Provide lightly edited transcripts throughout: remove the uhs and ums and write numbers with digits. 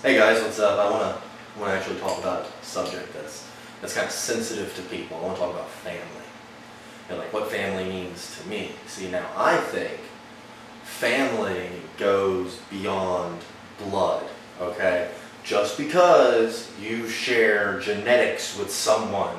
Hey guys, what's up? I want to actually talk about a subject that's kind of sensitive to people. I want to talk about family. And like what family means to me. See, now I think family goes beyond blood, okay? Just because you share genetics with someone,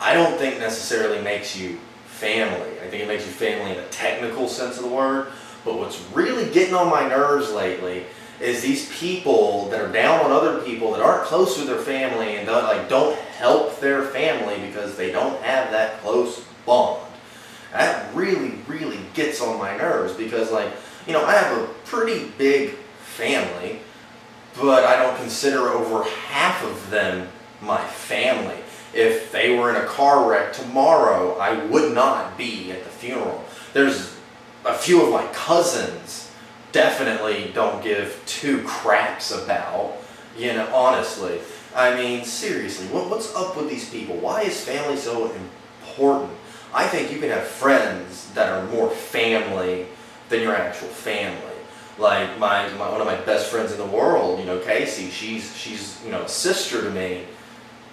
I don't think necessarily makes you family. I think it makes you family in a technical sense of the word. But what's really getting on my nerves lately is these people that are down on other people that aren't close with their family and don't help their family because they don't have that close bond. That really, really gets on my nerves because, I have a pretty big family, but I don't consider over half of them my family. If they were in a car wreck tomorrow, I would not be at the funeral. There's a few of my cousins definitely don't give two craps about, honestly. I mean, seriously, what's up with these people? Why is family so important? I think you can have friends that are more family than your actual family. Like one of my best friends in the world, Casey, she's a sister to me,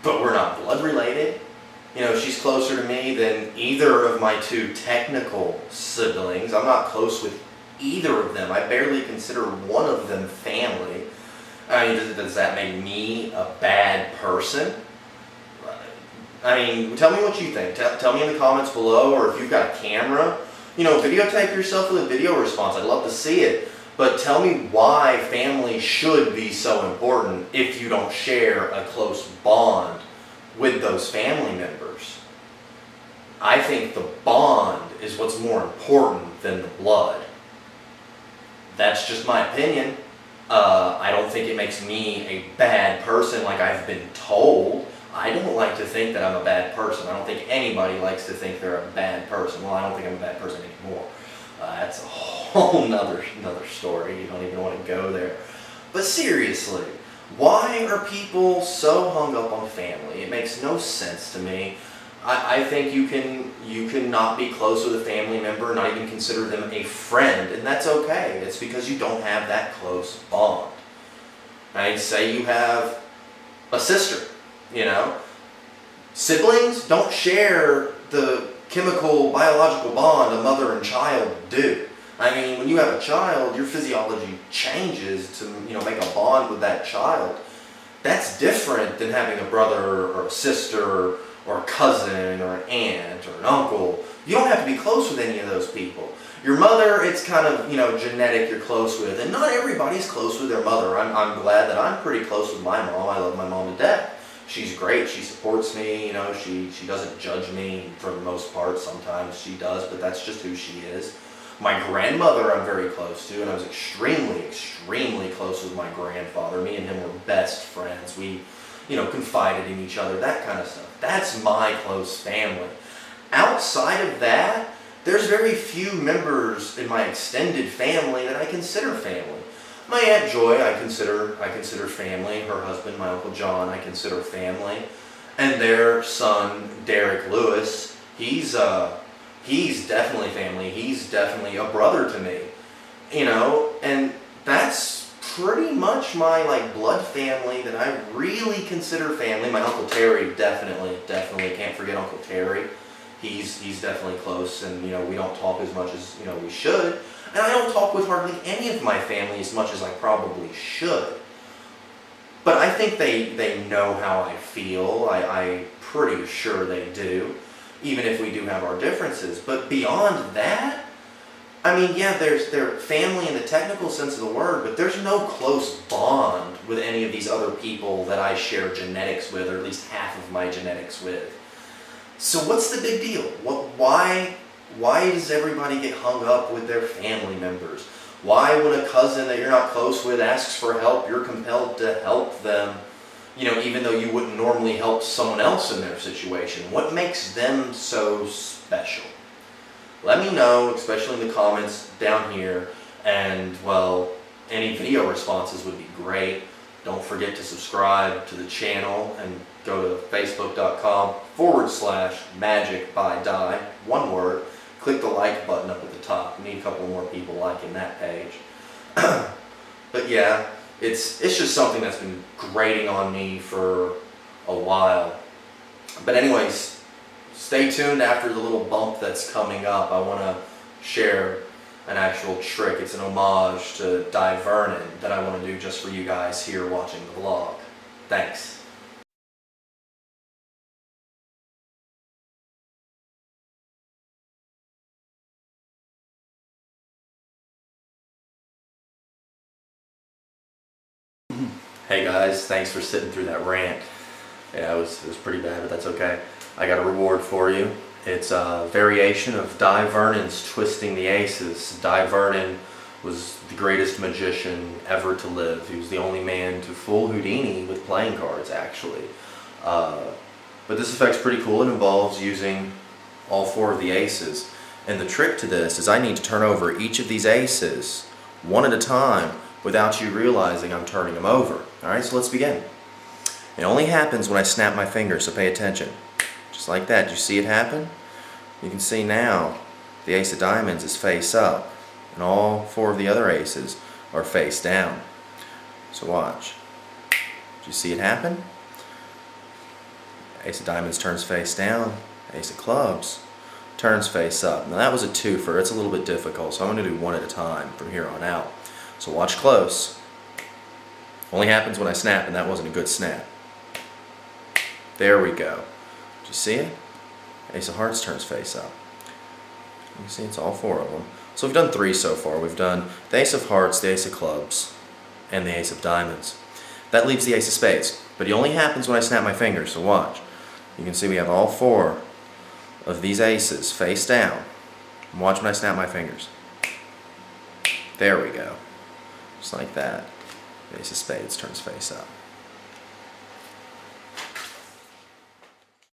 but we're not blood related. She's closer to me than either of my two technical siblings. I'm not close with either of them. I barely consider one of them family. I mean, does that make me a bad person? I mean, tell me what you think. Tell me in the comments below, or if you've got a camera, videotape yourself with a video response. I'd love to see it. But tell me why family should be so important if you don't share a close bond with those family members. I think the bond is what's more important than the blood. That's just my opinion. I don't think it makes me a bad person like I've been told. I don't like to think that I'm a bad person. I don't think anybody likes to think they're a bad person. Well, I don't think I'm a bad person anymore. That's a whole nother story. You don't even want to go there. But seriously, why are people so hung up on family? It makes no sense to me. I think you can not be close with a family member, not even consider them a friend, and that's okay. It's because you don't have that close bond. I'd say you have a sister, Siblings don't share the chemical, biological bond a mother and child do. I mean, when you have a child, your physiology changes to, make a bond with that child. That's different than having a brother or a sister or a cousin or an aunt or an uncle. You don't have to be close with any of those people. Your mother, it's kind of, genetic you're close with, and not everybody's close with their mother. I'm glad that I'm pretty close with my mom. I love my mom to death. She's great. She supports me. She doesn't judge me for the most part. Sometimes she does, but that's just who she is. My grandmother I'm very close to, and I was extremely, extremely close with my grandfather. Me and him were best friends. We, confided in each other, that kind of stuff. That's my close family. Outside of that, there's very few members in my extended family that I consider family. My Aunt Joy, I consider family. Her husband, my Uncle John, I consider family. And their son, Derek Lewis, he's definitely family. He's definitely a brother to me. And that's pretty much my blood family that I really consider family. My Uncle Terry, definitely can't forget Uncle Terry. He's definitely close, and we don't talk as much as we should. And I don't talk with hardly any of my family as much as I probably should. But I think they know how I feel. I'm pretty sure they do, even if we do have our differences. But beyond that, I mean, yeah, they're family in the technical sense of the word, but there's no close bond with any of these other people that I share genetics with, or at least half of my genetics with. So what's the big deal? Why does everybody get hung up with their family members? Why, when a cousin that you're not close with asks for help, you're compelled to help them, even though you wouldn't normally help someone else in their situation? What makes them so special? Let me know, especially in the comments down here, and, well, any video responses would be great. Don't forget to subscribe to the channel and go to facebook.com/magic by Dai, one word. Click the like button up at the top. We need a couple more people liking that page. But yeah, it's just something that's been grating on me for a while. But anyways, stay tuned after the little bump that's coming up. I want to share an actual trick. It's an homage to Dai Vernon that I want to do just for you guys here watching the vlog. Thanks. Hey guys, thanks for sitting through that rant. Yeah, it was pretty bad, but that's okay. I got a reward for you. It's a variation of Dai Vernon's Twisting the Aces. Dai Vernon was the greatest magician ever to live. He was the only man to fool Houdini with playing cards, actually. But this effect's pretty cool. It involves using all 4 of the aces. And the trick to this is I need to turn over each of these aces one at a time without you realizing I'm turning them over. Alright, so let's begin. It only happens when I snap my fingers, so pay attention. Just like that. Do you see it happen? You can see now the ace of diamonds is face up and all 4 of the other aces are face down. So watch. Do you see it happen? Ace of diamonds turns face down. Ace of clubs turns face up. Now that was a twofer. It's a little bit difficult, so I'm going to do one at a time from here on out. So watch close. Only happens when I snap, and that wasn't a good snap. There we go. Did you see it? Ace of hearts turns face up. You see it's all 4 of them. So we've done 3 so far. We've done the ace of hearts, the ace of clubs, and the ace of diamonds. That leaves the ace of spades. But it only happens when I snap my fingers, so watch. You can see we have all 4 of these aces face down. And watch when I snap my fingers. There we go. Just like that. The ace of spades turns face up.